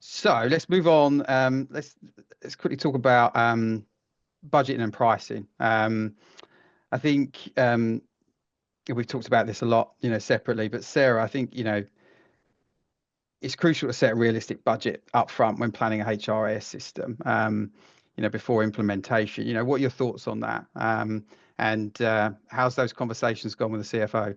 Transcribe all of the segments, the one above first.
So let's move on. Let's quickly talk about budgeting and pricing. I think we've talked about this a lot, separately. But Sarah, I think it's crucial to set a realistic budget up front when planning a HRIS system. Before implementation. What are your thoughts on that? And how's those conversations gone with the CFO?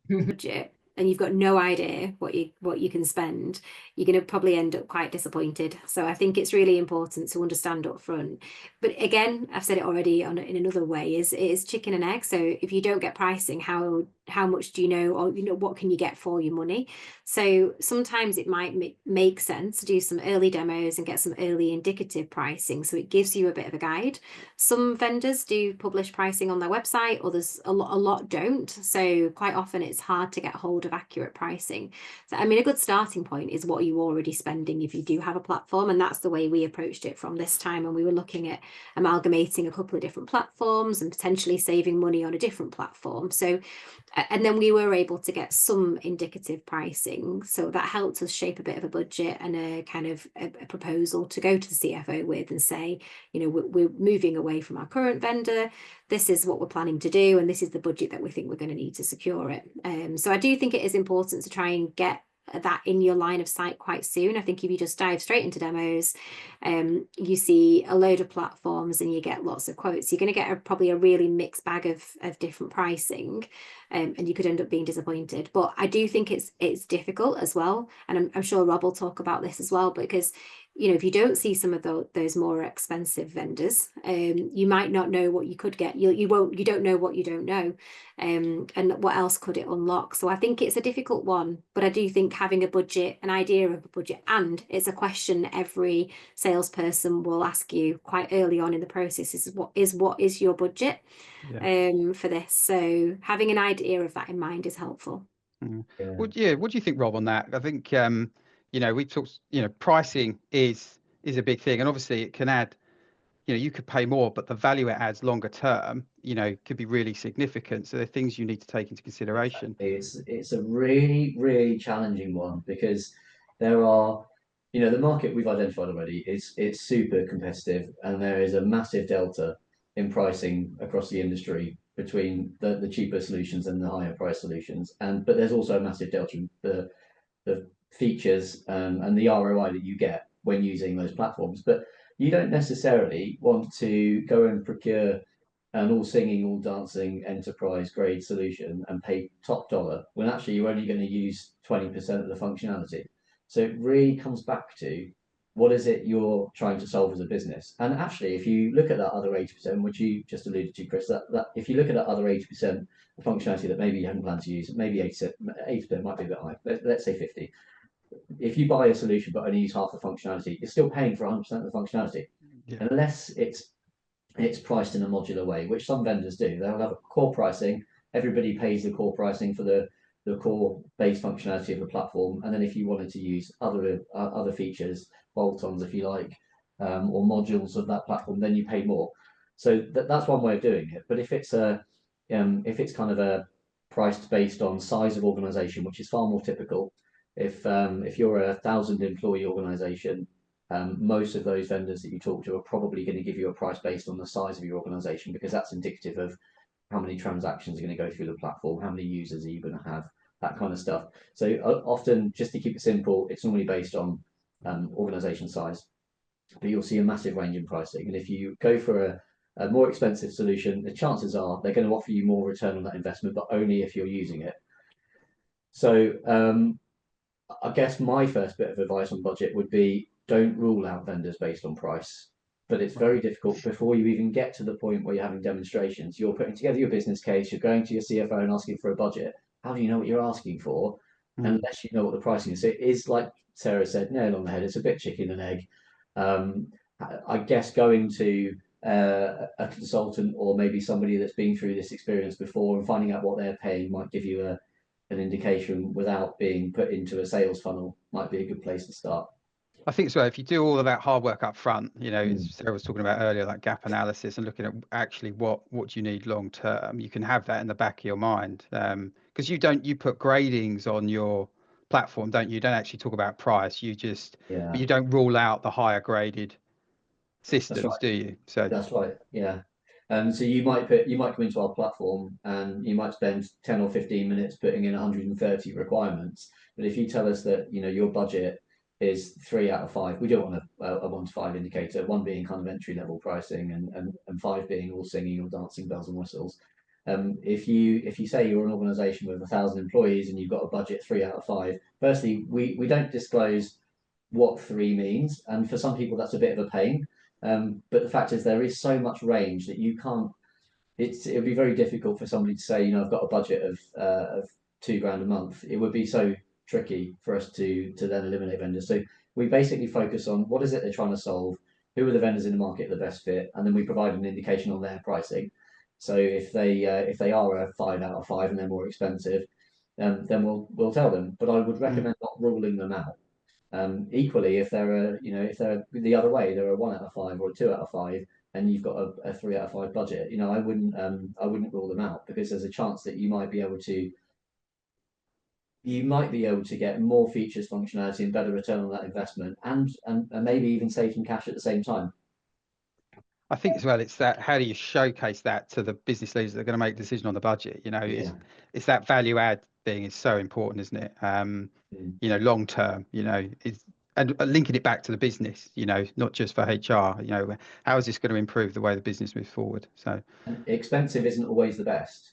Budget and you've got no idea what you can spend, you're going to probably end up quite disappointed. So I think it's really important to understand up front. But again, I've said it already in another way, it is chicken and egg. So if you don't get pricing, how much do you know, or what can you get for your money? So sometimes it might make sense to do some early demos and get some early indicative pricing, so it gives you a bit of a guide. Some vendors do publish pricing on their website, others a lot don't. So quite often it's hard to get hold of accurate pricing. So I mean, a good starting point is what you're already spending if you do have a platform, and that's the way we approached it from this time. And we were looking at amalgamating a couple of different platforms and potentially saving money on a different platform. So and then we were able to get some indicative pricing, so that helped us shape a bit of a budget and a kind of a proposal to go to the CFO with and say, we're moving away from our current vendor, this is what we're planning to do, and this is the budget that we think we're going to need to secure it. So I do think it is important to try and get that in your line of sight quite soon. I think if you just dive straight into demos, you see a load of platforms and you get lots of quotes, you're going to get probably a really mixed bag of different pricing, and you could end up being disappointed. But I do think it's difficult as well, and I'm sure Rob will talk about this as well, because if you don't see some of those more expensive vendors, you might not know what you could get. You don't know what you don't know, and what else could it unlock. So I think it's a difficult one, but I do think having an idea of a budget, and it's a question every salesperson will ask you quite early on in the process, is what is your budget for this? So having an idea of that in mind is helpful. Yeah. What do you think, Rob, on that? I think we talked, pricing is a big thing, and obviously it can add, you could pay more, but the value it adds longer term, could be really significant. So there are things you need to take into consideration. It's a really, really challenging one, because there are, the market we've identified already, it's super competitive, and there is a massive delta in pricing across the industry between the cheaper solutions and the higher price solutions. But there's also a massive delta in the features and the ROI that you get when using those platforms. But you don't necessarily want to go and procure an all singing, all dancing enterprise grade solution and pay top dollar when actually you're only going to use 20% of the functionality. So it really comes back to, what is it you're trying to solve as a business? And actually, if you look at that other 80%, which you just alluded to, Chris, that if you look at that other 80% of functionality that maybe you haven't planned to use, maybe 80% might be a bit high, let's say 50. If you buy a solution but only use half the functionality, you're still paying for 100% of the functionality, unless it's priced in a modular way, which some vendors do. They'll have a core pricing. Everybody pays the core pricing for the core base functionality of the platform, and then if you wanted to use other features, bolt-ons if you like, or modules of that platform, then you pay more. So that's one way of doing it. But if it's kind of a priced based on size of organization, which is far more typical, if you're 1,000 employee organization, most of those vendors that you talk to are probably going to give you a price based on the size of your organization, because that's indicative of how many transactions are going to go through the platform, how many users are you going to have, that kind of stuff. So often, just to keep it simple, it's normally based on organization size, but you'll see a massive range in pricing. And if you go for a more expensive solution, the chances are they're going to offer you more return on that investment, but only if you're using it. So I guess my first bit of advice on budget would be, don't rule out vendors based on price. But it's very difficult before you even get to the point where you're having demonstrations. You're putting together your business case, you're going to your CFO and asking for a budget. How do you know what you're asking for unless you know what the pricing is? So it is, like Sarah said, nail on the head. It's a bit chicken and egg. I guess going to a consultant, or maybe somebody that's been through this experience before, and finding out what they're paying might give you an indication without being put into a sales funnel, might be a good place to start. I think so. If you do all of that hard work up front, as Sarah was talking about earlier, like gap analysis and looking at actually what do you need long term, you can have that in the back of your mind. Because you put gradings on your platform, don't you? You don't actually talk about price. You just, Yeah, but you don't rule out the higher graded systems, right. do you? So That's right. Yeah. So you might come into our platform and you might spend 10 or 15 minutes putting in 130 requirements. But if you tell us that, your budget is 3 out of 5, we don't want a 1 to 5 indicator, 1 being kind of entry level pricing and 5 being all singing or dancing bells and whistles. If you say you're an organization with 1,000 employees and you've got a budget 3 out of 5, firstly, we don't disclose what 3 means. And for some people, that's a bit of a pain. But the fact is, there is so much range that you can't. It would be very difficult for somebody to say, I've got a budget of £2,000 a month. It would be so tricky for us to then eliminate vendors. So we basically focus on what is it they're trying to solve, who are the vendors in the market the best fit, and then we provide an indication on their pricing. So if they are a 5 out of 5 and they're more expensive, then we'll tell them. But I would recommend not ruling them out. Equally, if they're if they're the other way, they're a 1 out of 5 or a 2 out of 5, and you've got a 3 out of 5 budget, I wouldn't rule them out, because there's a chance that you might be able to get more features, functionality, and better return on that investment, and maybe even save some cash at the same time. I think as well, it's that, how do you showcase that to the business leaders that are going to make a decision on the budget? It's that value add thing is so important, isn't it? Long term, and linking it back to the business, not just for HR, how is this going to improve the way the business moves forward? So And expensive isn't always the best.